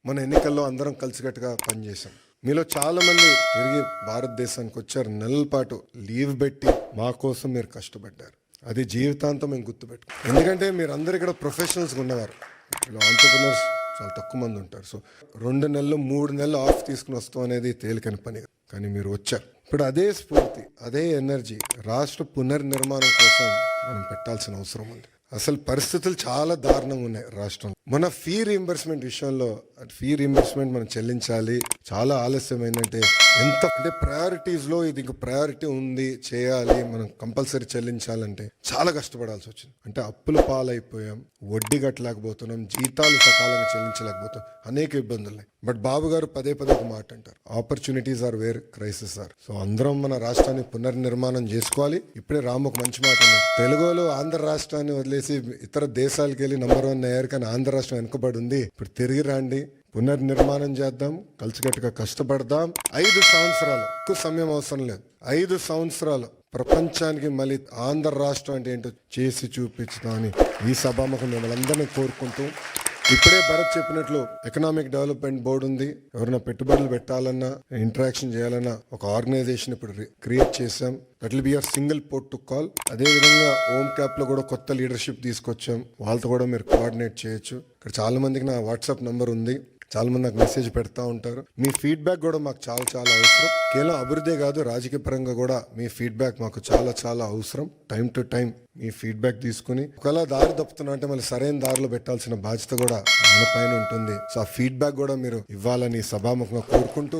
మన ఎన్నికల్లో అందరం కలిసికట్టుగా పనిచేసాం. మీలో చాలా మంది తిరిగి భారతదేశానికి వచ్చారు, నెలల పాటు లీవ్ పెట్టి మా కోసం మీరు కష్టపడ్డారు. అది జీవితాంతం మేము గుర్తుపెట్టుకో. ఎందుకంటే మీరు అందరు ఇక్కడ ప్రొఫెషనల్స్గా ఉన్నవారు, ఆంటర్ప్రినర్స్ చాలా తక్కువ మంది ఉంటారు. సో 2 నెలలు 3 నెలలు ఆఫ్ తీసుకుని వస్తాం అనేది తేలికని పని, కానీ మీరు వచ్చారు. ఇప్పుడు అదే స్ఫూర్తి, అదే ఎనర్జీ రాష్ట్ర పునర్నిర్మాణం కోసం మనం పెట్టాల్సిన అవసరం ఉంది. అసలు పరిస్థితులు చాలా దారుణంగా ఉన్నాయి రాష్ట్రంలో. మన ఫీ రీయింబర్స్మెంట్ విషయంలో, ఫీ రీయింబర్స్మెంట్ మనం చెల్లించాలి, చాలా ఆలస్యం ఏంటంటే ఎంత అంటే ప్రయారిటీస్లో ఇది ఇంక ప్రయారిటీ ఉంది, చేయాలి, మనం కంపల్సరీ చెల్లించాలంటే చాలా కష్టపడాల్సి వచ్చింది. అంటే అప్పుల పాలైపోయాం, వడ్డీ కట్టలేకపోతున్నాం, జీతాలు సకాలంగా చెల్లించలేకపోతాం, అనేక ఇబ్బందులు ఉన్నాయి. బట్ బాబు గారు పదే పదే ఒక మాట అంటారు, opportunities are where crisis are. So అందరం మన రాష్ట్రాన్ని పునర్నిర్మాణం చేసుకోవాలి. ఇప్పుడే రాము ఒక మంచి మాట అన్నారు, తెలుగులో ఆంధ్ర రాష్ట్రాన్ని వదిలేసి ఇతర దేశాలకు వెళ్ళి నంబర్ 1 అయ్యారు, కానీ ఆంధ్ర రాష్ట్రం వెనుకబడి ఉంది. ఇప్పుడు తిరిగి రండి, పునర్నిర్మాణం చేద్దాం, కలిసికట్టుగా కష్టపడదాం. 5 సంవత్సరాలు, ఎక్కువ సమయం అవసరం లేదు, 5 సంవత్సరాలు ప్రపంచానికి మళ్ళీ ఆంధ్ర రాష్ట్రం అంటే ఏంటో చేసి చూపించుదామని ఈ సభాముఖం మిమ్మల్ని అందరినీ కోరుకుంటూ, ఇప్పుడే భరత్ చెప్పినట్లు ఎకనామిక్ డెవలప్మెంట్ బోర్డు ఉంది. ఎవరైనా పెట్టుబడులు పెట్టాలన్నా, ఇంటరాక్షన్ చేయాలన్నా ఒక ఆర్గనైజేషన్ ఇప్పుడు క్రియేట్ చేశాం. That will be your single port to call. అదేవిధంగా హోమ్ క్యాప్ లో కూడా కొత్త లీడర్షిప్ తీసుకొచ్చాం, వాళ్ళతో కూడా మీరు కోఆర్డినేట్ చేయొచ్చు. ఇక్కడ చాలా మందికి నా వాట్సాప్ నంబర్ ఉంది, చాలా మంది నాకు మెసేజ్ పెడతా ఉంటారు. మీ ఫీడ్బ్యాక్ కూడా మాకు చాలా చాలా అవసరం. కేవలం అభివృద్ధి కాదు, రాజకీయ పరంగా కూడా మీ ఫీడ్బ్యాక్ మాకు చాలా చాలా అవసరం. Time to time me feedback తీసుకుని, ఒకవేళ దారి తప్పుతున్నా అంటే మళ్ళీ సరైన దారిలో పెట్టాల్సిన బాధ్యత కూడా మన పైన ఉంటుంది. సో ఆ ఫీడ్బ్యాక్ కూడా మీరు ఇవ్వాలని సభాముఖంగా కోరుకుంటూ